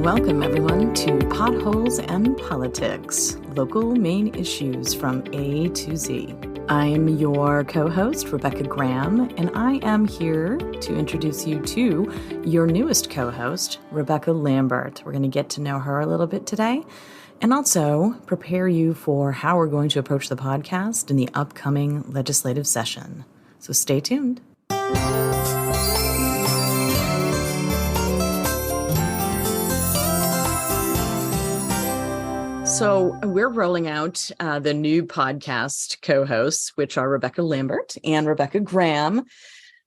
Welcome, everyone, to Potholes Politics, local main issues from A to Z. I am your co-host, Rebecca Graham, and I am here to introduce you to your newest co-host, Rebecca Lambert. We're going to get to know her a little bit today and also prepare you for how we're going to approach the podcast in the upcoming legislative session. So stay tuned. So we're rolling out the new podcast co-hosts, which are Rebecca Lambert and Rebecca Graham.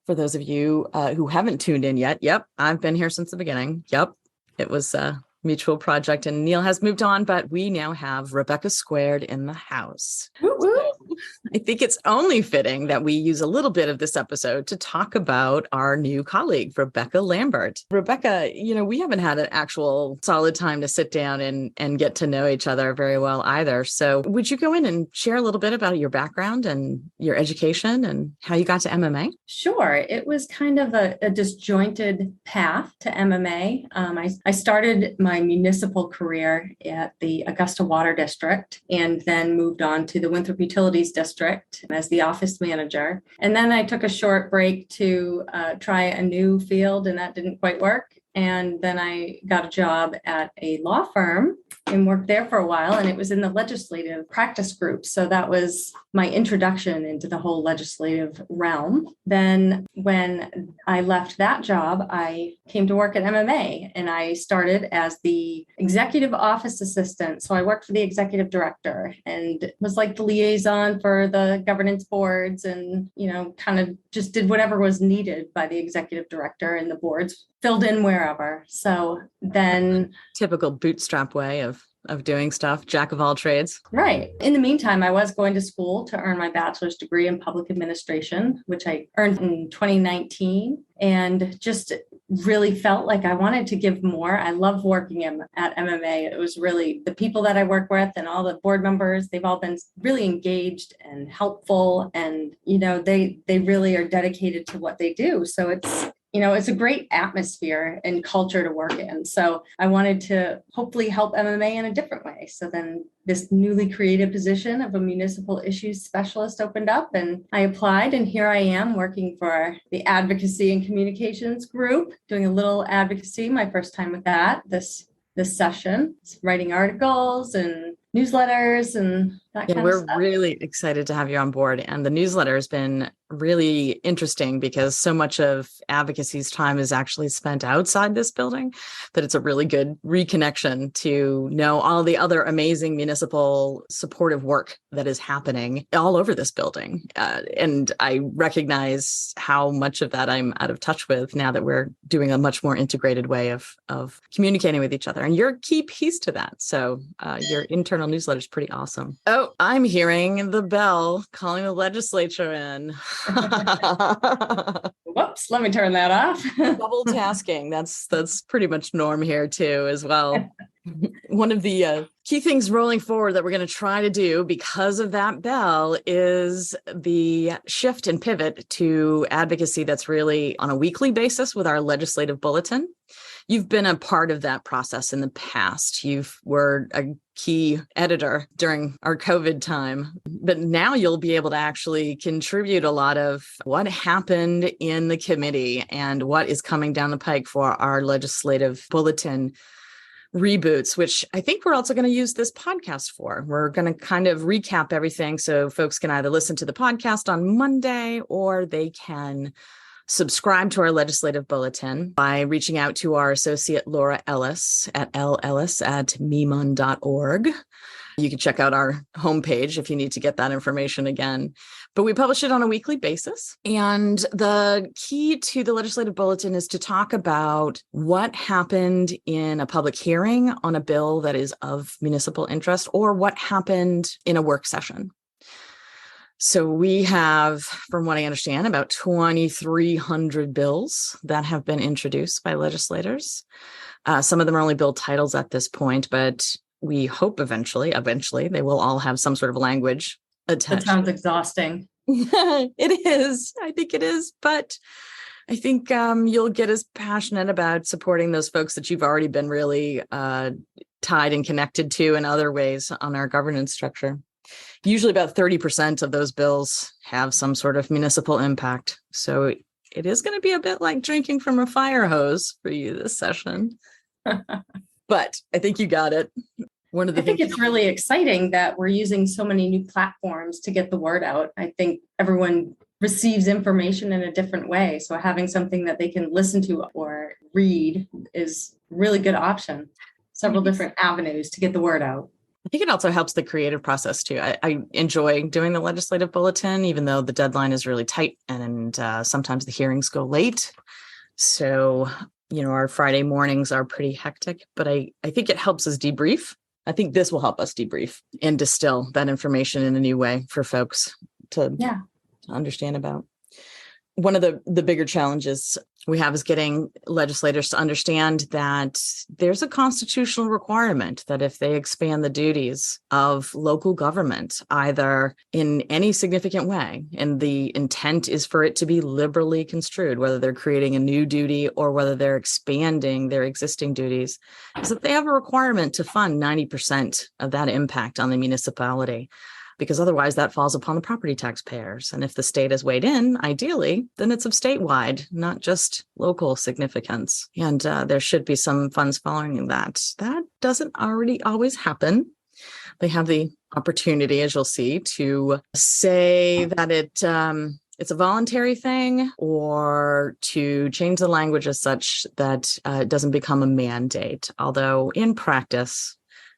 For those of you who haven't tuned in yet, I've been here since the beginning. It was a mutual project and Neil has moved on, but we now have Rebecca squared in the house. So I think it's only fitting that we use a little bit of this episode to talk about our new colleague, Rebecca Lambert. Rebecca, we haven't had an actual solid time to sit down and get to know each other very well either. So would you go in and share a little bit about your background and your education and how you got to MMA? Sure. It was kind of a disjointed path to MMA. I started my municipal career at the Augusta Water District and then moved on to the Winthrop Utilities District as the office manager. And then I took a short break to try a new field, and that didn't quite work. And then I got a job at a law firm and worked there for a while, and it was in the legislative practice group. So that was my introduction into the whole legislative realm. Then when I left that job, I came to work at MMA, and I started as the executive office assistant. So I worked for the executive director and was like the liaison for the governance boards and, kind of just did whatever was needed by the executive director, and the boards filled in wherever. So then typical bootstrap way of doing stuff, jack of all trades. Right. In the meantime, I was going to school to earn my bachelor's degree in public administration, which I earned in 2019, and just really felt like I wanted to give more. I love working at MMA. It was really the people that I work with and all the board members, they've all been really engaged and helpful, and, they really are dedicated to what they do. So it's a great atmosphere and culture to work in. So I wanted to hopefully help MMA in a different way. So then this newly created position of a Municipal Issues Specialist opened up, and I applied, and here I am working for the Advocacy and Communications group, doing a little advocacy, my first time with that this session, writing articles and newsletters and that kind of stuff. We're really excited to have you on board. And the newsletter has been really interesting because so much of advocacy's time is actually spent outside this building, that it's a really good reconnection to know all the other amazing municipal supportive work that is happening all over this building. And I recognize how much of that I'm out of touch with now that we're doing a much more integrated way of communicating with each other. And you're a key piece to that. So your internal newsletter is pretty awesome. Oh, I'm hearing the bell calling the legislature in. Whoops, let me turn that off. Double tasking. That's pretty much norm here too, as well. One of the key things rolling forward that we're going to try to do because of that bell is the shift and pivot to advocacy that's really on a weekly basis with our Legislative Bulletin. You've been a part of that process in the past. You were a key editor during our COVID time, but now you'll be able to actually contribute a lot of what happened in the committee and what is coming down the pike for our Legislative Bulletin reboots, which I think we're also going to use this podcast for. We're going to kind of recap everything so folks can either listen to the podcast on Monday or they can subscribe to our Legislative Bulletin by reaching out to our associate Laura Ellis at lellis@memun.org. You can check out our homepage if you need to get that information again. But we publish it on a weekly basis. And the key to the Legislative Bulletin is to talk about what happened in a public hearing on a bill that is of municipal interest or what happened in a work session. So we have, from what I understand, about 2,300 bills that have been introduced by legislators. Some of them are only bill titles at this point, but we hope eventually they will all have some sort of language attached. That sounds exhausting. It is. I think it is. But I think you'll get as passionate about supporting those folks that you've already been really tied and connected to in other ways on our governance structure. Usually about 30% of those bills have some sort of municipal impact. So it is going to be a bit like drinking from a fire hose for you this session. But I think you got it. One of the I think it's really exciting that we're using so many new platforms to get the word out. I think everyone receives information in a different way. So having something that they can listen to or read is a really good option. Several different avenues to get the word out. I think it also helps the creative process too. I enjoy doing the Legislative Bulletin, even though the deadline is really tight and sometimes the hearings go late. So, our Friday mornings are pretty hectic, but I think it helps us debrief. I think this will help us debrief and distill that information in a new way for folks to understand about. One of the bigger challenges we have is getting legislators to understand that there's a constitutional requirement that if they expand the duties of local government, either in any significant way, and the intent is for it to be liberally construed, whether they're creating a new duty or whether they're expanding their existing duties, is that they have a requirement to fund 90% of that impact on the municipality. Because otherwise that falls upon the property taxpayers. And if the state is weighed in, ideally, then it's of statewide, not just local significance. And there should be some funds following that. That doesn't already always happen. They have the opportunity, as you'll see, to say that it's a voluntary thing or to change the language as such that it doesn't become a mandate. Although in practice,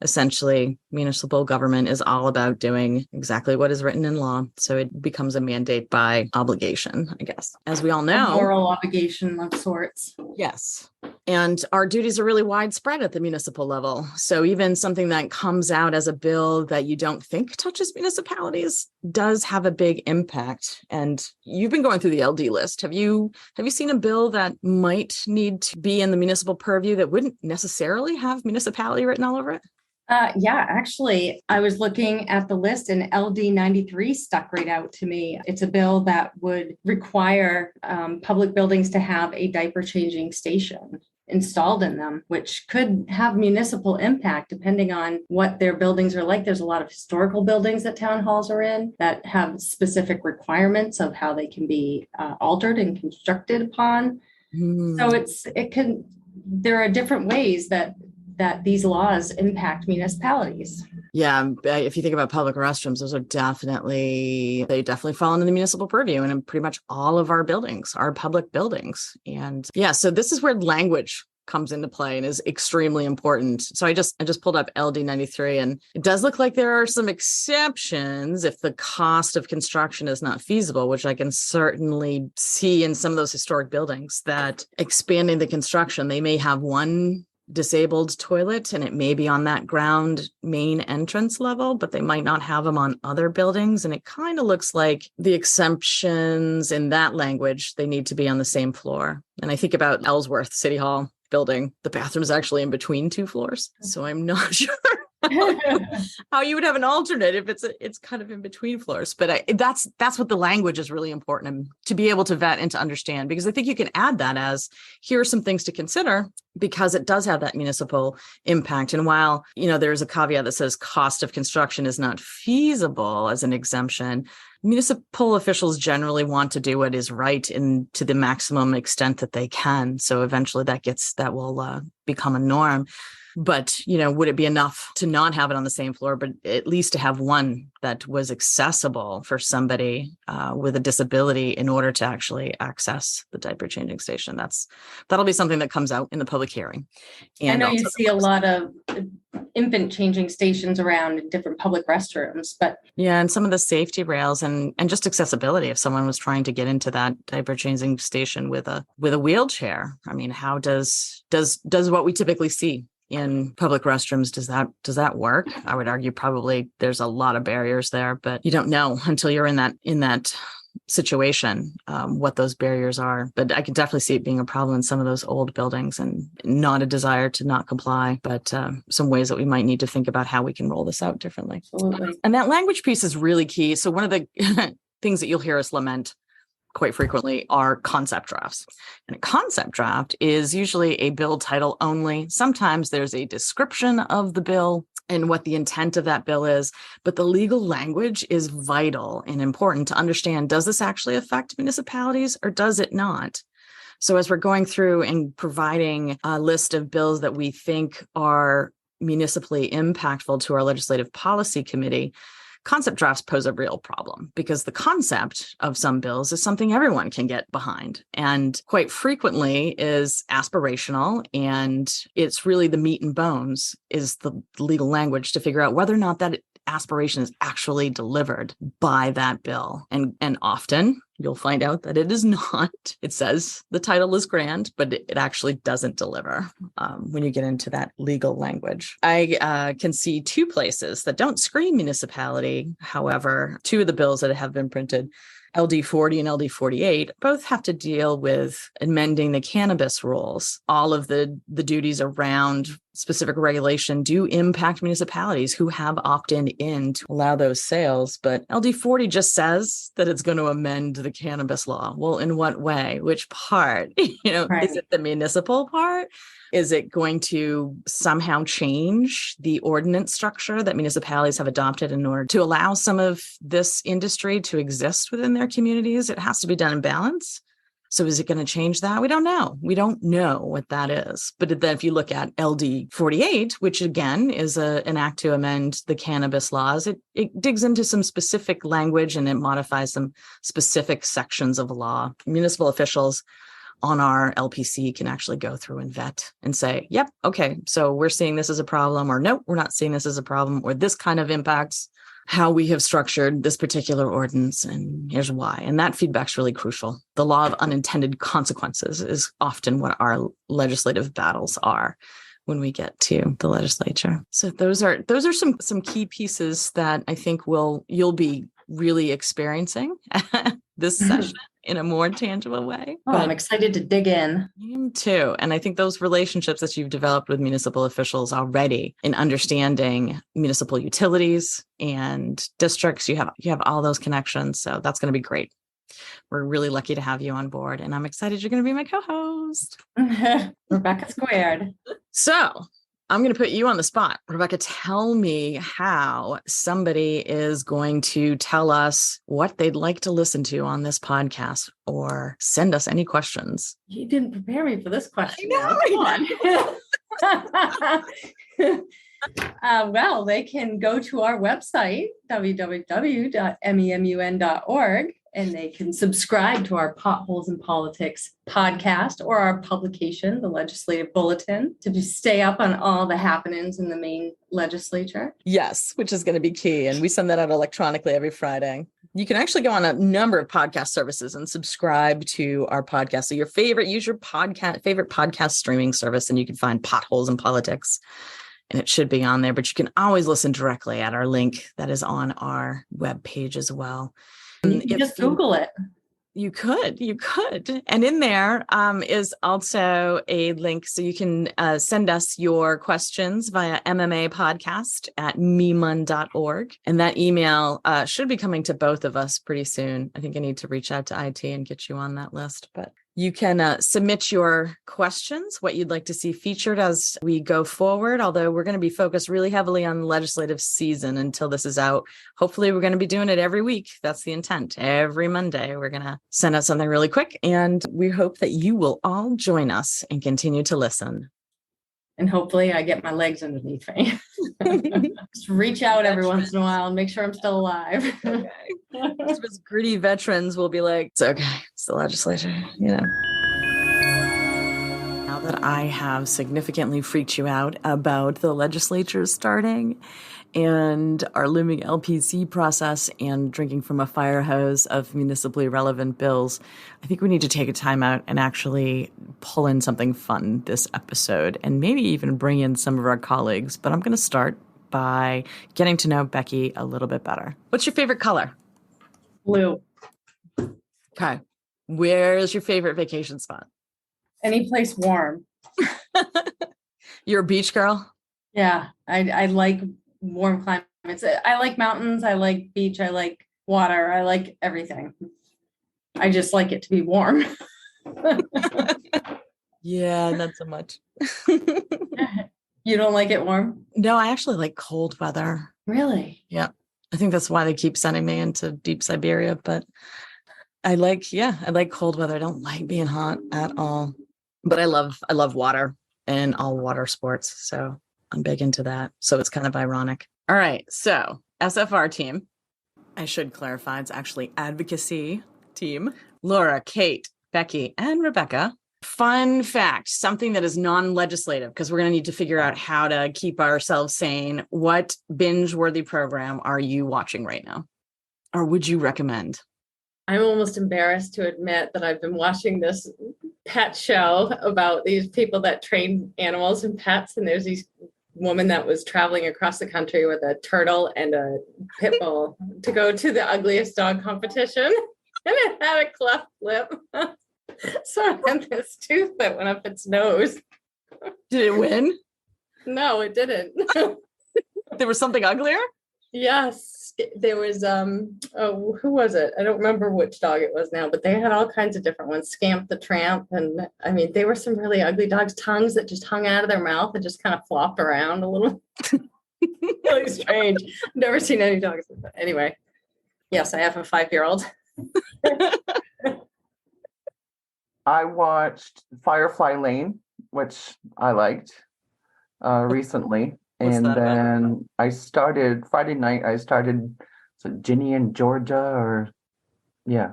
essentially, municipal government is all about doing exactly what is written in law. So it becomes a mandate by obligation, I guess. As we all know. A moral obligation of sorts. Yes. And our duties are really widespread at the municipal level. So even something that comes out as a bill that you don't think touches municipalities does have a big impact. And you've been going through the LD list. Have you seen a bill that might need to be in the municipal purview that wouldn't necessarily have municipality written all over it? Actually, I was looking at the list and LD 93 stuck right out to me. It's a bill that would require public buildings to have a diaper changing station installed in them, which could have municipal impact depending on what their buildings are like. There's a lot of historical buildings that town halls are in that have specific requirements of how they can be altered and constructed upon. So there are different ways that these laws impact municipalities. Yeah, if you think about public restrooms, those are definitely fall into the municipal purview and in pretty much all of our buildings, our public buildings. And yeah, so this is where language comes into play and is extremely important. So I just pulled up LD 93 and it does look like there are some exceptions if the cost of construction is not feasible, which I can certainly see in some of those historic buildings that expanding the construction, they may have one disabled toilet and it may be on that ground main entrance level, but they might not have them on other buildings. And it kind of looks like the exemptions in that language, they need to be on the same floor. And I think about Ellsworth City Hall building, the bathroom is actually in between two floors. So I'm not sure how you would have an alternate if it's kind of in between floors. But that's what the language is really important to be able to vet and to understand, because I think you can add that as here are some things to consider because it does have that municipal impact. And while, there's a caveat that says cost of construction is not feasible as an exemption, municipal officials generally want to do what is right and to the maximum extent that they can. So eventually that will become a norm. But, would it be enough to not have it on the same floor, but at least to have one that was accessible for somebody with a disability in order to actually access the diaper changing station? That'll be something that comes out in the public hearing. And I know you see a lot of infant changing stations around in different public restrooms, but yeah, and some of the safety rails and just accessibility. If someone was trying to get into that diaper changing station with a wheelchair, I mean, how does what we typically see in public restrooms, does that work? I would argue probably there's a lot of barriers there, but you don't know until you're in that situation what those barriers are. But I could definitely see it being a problem in some of those old buildings and not a desire to not comply, but some ways that we might need to think about how we can roll this out differently. Absolutely. And that language piece is really key. So one of the things that you'll hear us lament quite frequently are concept drafts. And a concept draft is usually a bill title only. Sometimes there's a description of the bill and what the intent of that bill is, but the legal language is vital and important to understand. Does this actually affect municipalities or does it not? So as we're going through and providing a list of bills that we think are municipally impactful to our legislative policy committee, concept drafts pose a real problem because the concept of some bills is something everyone can get behind and quite frequently is aspirational. And it's really the meat and bones is the legal language to figure out whether or not that aspiration is actually delivered by that bill. And often you'll find out that it is not. It says the title is grand, but it actually doesn't deliver when you get into that legal language. I can see two places that don't scream municipality. However, two of the bills that have been printed, LD 40 and LD 48, both have to deal with amending the cannabis rules. All of the duties around specific regulation do impact municipalities who have opted in to allow those sales. But LD 40 just says that it's going to amend the cannabis law. Well, in what way? Which part? Right. Is it the municipal part? Is it going to somehow change the ordinance structure that municipalities have adopted in order to allow some of this industry to exist within their communities? It has to be done in balance. So is it going to change that? We don't know. We don't know what that is. But then if you look at LD 48, which again is an act to amend the cannabis laws, it digs into some specific language and it modifies some specific sections of law. Municipal officials on our LPC can actually go through and vet and say, yep, okay, so we're seeing this as a problem, or nope, we're not seeing this as a problem, or this kind of impacts how we have structured this particular ordinance, and here's why. And that feedback's really crucial. The law of unintended consequences is often what our legislative battles are when we get to the legislature. So those are some key pieces that I think you'll be really experiencing this session in a more tangible way. Oh, I'm excited to dig in. Me too. And I think those relationships that you've developed with municipal officials already in understanding municipal utilities and districts, you have all those connections. So that's going to be great. We're really lucky to have you on board. And I'm excited you're going to be my co-host. Rebecca squared. So I'm going to put you on the spot. Rebecca, tell me how somebody is going to tell us what they'd like to listen to on this podcast or send us any questions. You didn't prepare me for this question. I know. Well, they can go to our website, www.memun.org, and they can subscribe to our Potholes and Politics podcast or our publication, the Legislative Bulletin, to stay up on all the happenings in the Maine legislature. Yes, which is going to be key. And we send that out electronically every Friday. You can actually go on a number of podcast services and subscribe to our podcast. So use your favorite podcast streaming service, and you can find Potholes and Politics. And it should be on there, but you can always listen directly at our link that is on our webpage as well. You can just Google it. You could. And in there is also a link. So you can send us your questions via mmapodcast@memun.org. And that email should be coming to both of us pretty soon. I think I need to reach out to IT and get you on that list. But you can submit your questions, what you'd like to see featured as we go forward, although we're going to be focused really heavily on legislative season until this is out. Hopefully, we're going to be doing it every week. That's the intent. Every Monday, we're going to send out something really quick, and we hope that you will all join us and continue to listen. And hopefully I get my legs underneath me. Just reach out every once in a while and make sure I'm still alive. Okay. Those gritty veterans will be like, it's okay. It's the legislature, Now that I have significantly freaked you out about the legislature starting and our looming LPC process and drinking from a fire hose of municipally relevant bills, I think we need to take a time out and actually pull in something fun this episode and maybe even bring in some of our colleagues. But I'm going to start by getting to know Becky a little bit better. What's your favorite color? Blue. Okay. Where's your favorite vacation spot? Any place warm. You're a beach girl? Yeah, I like warm climates. I like mountains. I like beach. I like water. I like everything. I just like it to be warm. Yeah, not so much. You don't like it warm? No, I actually like cold weather. Really? Yeah. I think that's why they keep sending me into deep Siberia, but I like cold weather. I don't like being hot at all. But I love water and all water sports. So I'm big into that. So it's kind of ironic. All right. So SFR team. I should clarify, it's actually Advocacy Team. Laura, Kate, Becky, and Rebecca. Fun fact, something that is non-legislative, because we're going to need to figure out how to keep ourselves sane. What binge-worthy program are you watching right now? Or would you recommend? I'm almost embarrassed to admit that I've been watching this pet show about these people that train animals and pets. And there's these woman that was traveling across the country with a turtle and a pit bull to go to the ugliest dog competition. And it had a cleft lip. So it had this tooth that went up its nose. Did it win? No, it didn't. There was something uglier? Yes. There was, who was it? I don't remember which dog it was now, but they had all kinds of different ones. Scamp the Tramp. And I mean, they were some really ugly dogs, tongues that just hung out of their mouth and just kind of flopped around a little. Really strange. Never seen any dogs. Anyway, yes, I have a 5-year-old. I watched Firefly Lane, which I liked recently. What's And that about? then I started Friday night, so Ginny and Georgia, or yeah.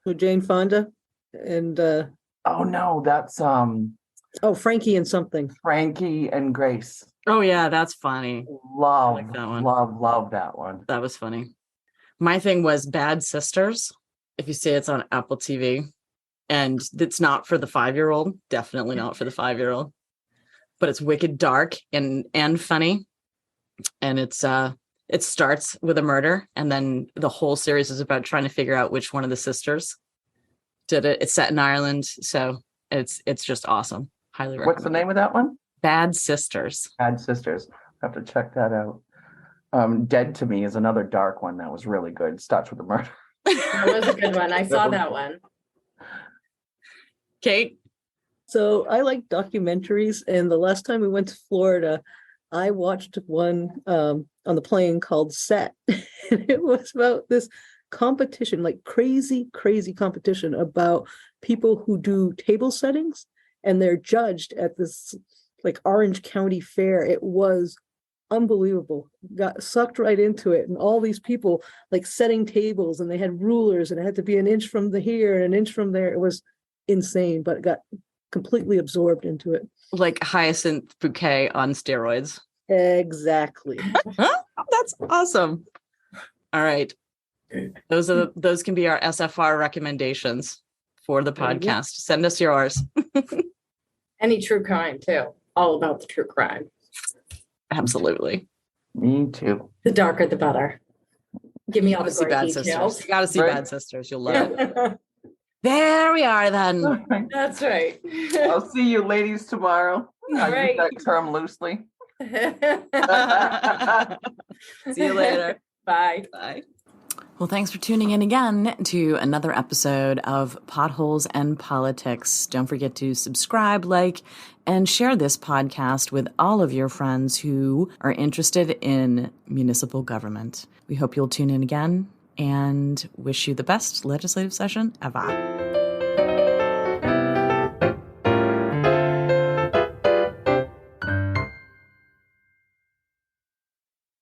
So Jane Fonda and Oh no, that's Frankie and something. Frankie and Grace. Oh yeah, that's funny. Love, like that one. love that one. That was funny. My thing was Bad Sisters. If you see it's on Apple TV, and it's not for the 5-year-old, definitely not for the 5-year-old, but it's wicked dark and funny. And it starts with a murder, and then the whole series is about trying to figure out which one of the sisters did it. It's set in Ireland, so it's just awesome. Highly recommend. What's the name of that one? Bad Sisters. Bad Sisters. I have to check that out. Dead to Me is another dark one that was really good. Starts with a murder. That was a good one. I saw that one. Kate? So I like documentaries, and the last time we went to Florida, I watched one on the plane called Set. It was about this competition, like crazy competition about people who do table settings, and they're judged at this like Orange County Fair. It was unbelievable. Got sucked right into it, and all these people like setting tables, and they had rulers, and it had to be an inch from here and an inch from there. It was insane, but it got completely absorbed into it. Like Hyacinth Bouquet on steroids. Exactly. That's awesome. All right. Those can be our SFR recommendations for the podcast. Send us yours. Any true crime too. All about the true crime. Absolutely. Me too. The darker the better. Give me all the See great Bad details. Sisters. You got to see Right. Bad Sisters. You'll love it. There we are then. That's right. I'll see you ladies tomorrow. I Right. use that term loosely. See you later. Bye. Bye. Well, thanks for tuning in again to another episode of Potholes and Politics. Don't forget to subscribe, like, and share this podcast with all of your friends who are interested in municipal government. We hope you'll tune in again and wish you the best legislative session ever.